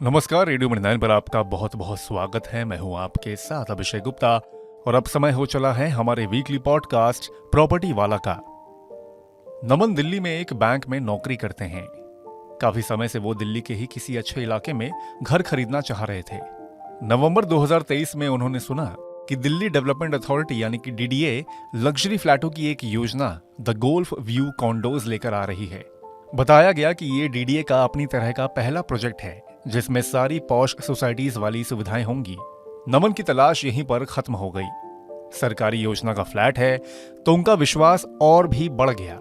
नमस्कार, रेडियो मणि 9 पर आपका बहुत बहुत स्वागत है। मैं हूं आपके साथ अभिषेक गुप्ता और अब समय हो चला है हमारे वीकली पॉडकास्ट प्रॉपर्टी वाला का। नमन दिल्ली में एक बैंक में नौकरी करते हैं। काफी समय से वो दिल्ली के ही किसी अच्छे इलाके में घर खरीदना चाह रहे थे। नवंबर 2023 में उन्होंने सुना कि दिल्ली डेवलपमेंट अथॉरिटी यानी कि डीडीए लग्जरी फ्लैटों की एक योजना द गोल्फ व्यू कॉन्डोज लेकर आ रही है। बताया गया कि ये डीडीए का अपनी तरह का पहला प्रोजेक्ट है जिसमें सारी पॉश सोसाइटीज वाली सुविधाएं होंगी। नमन की तलाश यहीं पर खत्म हो गई। सरकारी योजना का फ्लैट है तो उनका विश्वास और भी बढ़ गया।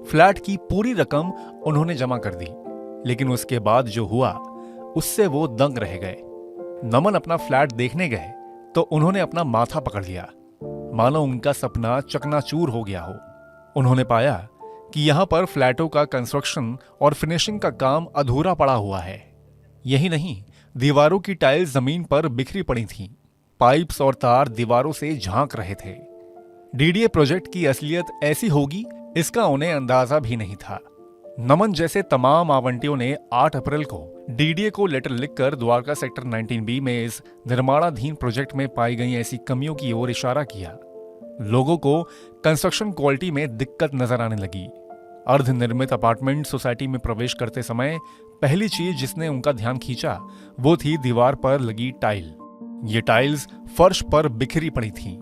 फ्लैट की पूरी रकम उन्होंने जमा कर दी, लेकिन उसके बाद जो हुआ उससे वो दंग रह गए। नमन अपना फ्लैट देखने गए तो उन्होंने अपना माथा पकड़ लिया, मानो उनका सपना चकनाचूर हो गया हो। उन्होंने पाया कि यहां पर फ्लैटों का कंस्ट्रक्शन और फिनिशिंग का काम अधूरा पड़ा हुआ है। यही नहीं, दीवारों की टाइल्स जमीन पर बिखरी पड़ी थीं। पाइप्स और तार दीवारों से झांक रहे थे। डीडीए प्रोजेक्ट की असलियत ऐसी होगी इसका उन्हें अंदाजा भी नहीं था। नमन जैसे तमाम आवंटियों ने 8 अप्रैल को डीडीए को लेटर लिखकर द्वारका सेक्टर 19B में इस निर्माणाधीन प्रोजेक्ट में पाई गई ऐसी कमियों की ओर इशारा किया। लोगों को कंस्ट्रक्शन क्वालिटी में दिक्कत नजर आने लगी। अर्धनिर्मित अपार्टमेंट सोसाइटी में प्रवेश करते समय पहली चीज जिसने उनका ध्यान खींचा वो थी दीवार पर लगी टाइल। ये टाइल्स फर्श पर बिखरी पड़ी थीं।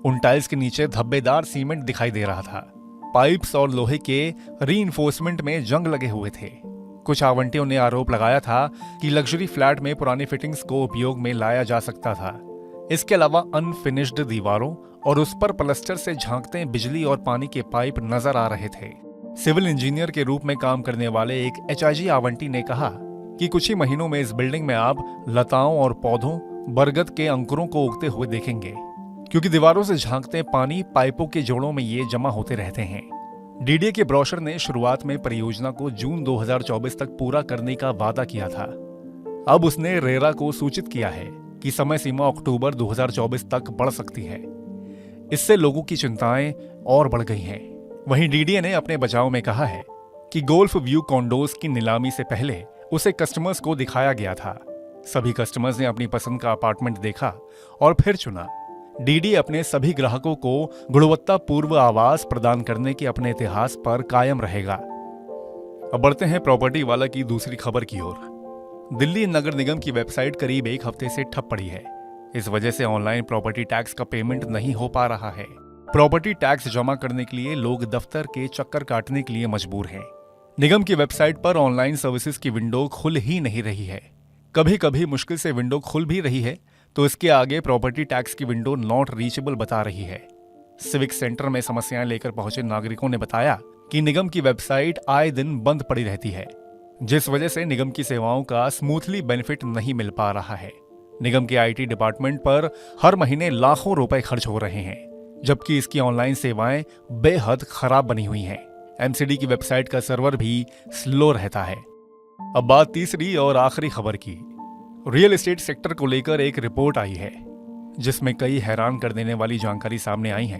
उन टाइल्स के नीचे धब्बेदार सीमेंट दिखाई दे रहा था। पाइप्स और लोहे के रीइंफोर्समेंट में जंग लगे हुए थे। कुछ आवंटियों ने आरोप लगाया था कि लग्जरी फ्लैट में पुरानी फिटिंग्स को उपयोग में लाया जा सकता था। इसके अलावा अनफिनिश्ड दीवारों और उस पर प्लास्टर से झांकते बिजली और पानी के पाइप नजर आ रहे थे। सिविल इंजीनियर के रूप में काम करने वाले एक एचआईजी आवंटी ने कहा कि कुछ ही महीनों में इस बिल्डिंग में आप लताओं और पौधों, बरगद के अंकुरों को उगते हुए देखेंगे, क्योंकि दीवारों से झांकते पानी पाइपों के जोड़ों में ये जमा होते रहते हैं। डीडीए के ब्रोशर ने शुरुआत में परियोजना को जून 2024 तक पूरा करने का वादा किया था। अब उसने रेरा को सूचित किया है कि समय सीमा अक्टूबर 2024 तक बढ़ सकती है। इससे लोगों की चिंताएं और बढ़ गई हैं। वहीं डीडीए ने अपने बचाव में कहा है कि गोल्फ व्यू कॉन्डोज की नीलामी से पहले उसे कस्टमर्स को दिखाया गया था। सभी कस्टमर्स ने अपनी पसंद का अपार्टमेंट देखा और फिर चुना। डीडीए अपने सभी ग्राहकों को गुणवत्तापूर्ण आवास प्रदान करने के अपने इतिहास पर कायम रहेगा। अब बढ़ते हैं प्रॉपर्टी वाला की दूसरी खबर की ओर। दिल्ली नगर निगम की वेबसाइट करीब एक हफ्ते से ठप पड़ी है। इस वजह से ऑनलाइन प्रॉपर्टी टैक्स का पेमेंट नहीं हो पा रहा है। प्रॉपर्टी टैक्स जमा करने के लिए लोग दफ्तर के चक्कर काटने के लिए मजबूर हैं। निगम की वेबसाइट पर ऑनलाइन सर्विसेज की विंडो खुल ही नहीं रही है। कभी कभी मुश्किल से विंडो खुल भी रही है तो इसके आगे प्रॉपर्टी टैक्स की विंडो नॉट रीचेबल बता रही है। सिविक सेंटर में समस्याएं लेकर पहुंचे नागरिकों ने बताया कि निगम की वेबसाइट आए दिन बंद पड़ी रहती है, जिस वजह से निगम की सेवाओं का स्मूथली बेनिफिट नहीं मिल पा रहा है। निगम के आईटी डिपार्टमेंट पर हर महीने लाखों रुपए खर्च हो रहे हैं, जबकि इसकी ऑनलाइन सेवाएं बेहद खराब बनी हुई हैं। एमसीडी की वेबसाइट का सर्वर भी स्लो रहता है। अब बात तीसरी और आखिरी खबर की। रियल एस्टेट सेक्टर को लेकर एक रिपोर्ट आई है जिसमें कई हैरान कर देने वाली जानकारी सामने आई है।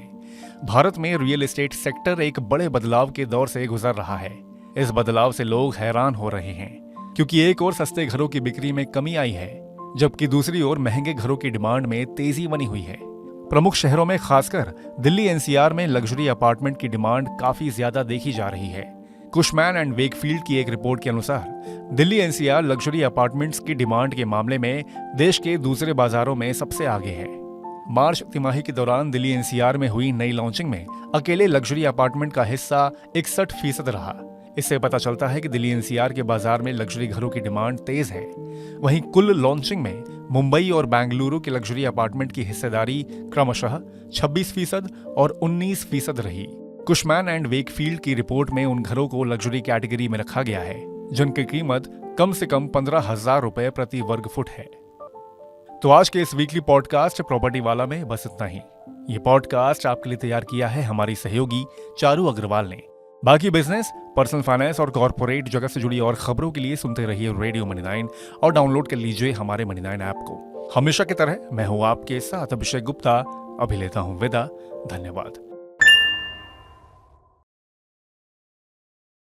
भारत में रियल एस्टेट सेक्टर एक बड़े बदलाव के दौर से गुजर रहा है। इस बदलाव से लोग हैरान हो रहे हैं क्योंकि एक ओर सस्ते घरों की बिक्री में कमी आई है, जबकि दूसरी ओर महंगे घरों की डिमांड में तेजी बनी हुई है। प्रमुख शहरों में खासकर दिल्ली एनसीआर में लग्जरी अपार्टमेंट की डिमांड काफी ज्यादा देखी जा रही है। कुशमैन एंड वेकफील्ड की एक रिपोर्ट के अनुसार दिल्ली एनसीआर लग्जरी अपार्टमेंट्स की डिमांड के मामले में देश के दूसरे बाजारों में सबसे आगे है। मार्च तिमाही के दौरान दिल्ली एनसीआर में हुई नई लॉन्चिंग में अकेले लग्जरी अपार्टमेंट का हिस्सा 61% रहा। इससे पता चलता है कि दिल्ली एनसीआर के बाजार में लग्जरी घरों की डिमांड तेज है। वहीं कुल लॉन्चिंग में मुंबई और बेंगलुरु के लग्जरी अपार्टमेंट की हिस्सेदारी क्रमशः 26% और 19% रही। कुशमैन एंड वेकफील्ड की रिपोर्ट में उन घरों को लग्जरी कैटेगरी में रखा गया है जिनकी कीमत कम से कम 15,000 रुपए प्रति वर्ग फुट है। तो आज के इस वीकली पॉडकास्ट प्रॉपर्टी वाला में बस इतना ही। ये पॉडकास्ट आपके लिए तैयार किया है हमारी सहयोगी चारू अग्रवाल ने। बाकी बिजनेस, पर्सनल फाइनेंस और कॉर्पोरेट जगत से जुड़ी और खबरों के लिए सुनते रहिए रेडियो मणि 9 और डाउनलोड कर लीजिए हमारे मणि 9 ऐप को। हमेशा की तरह मैं हूं आपके साथ अभिषेक गुप्ता। अभी लेता हूं विदा। धन्यवाद।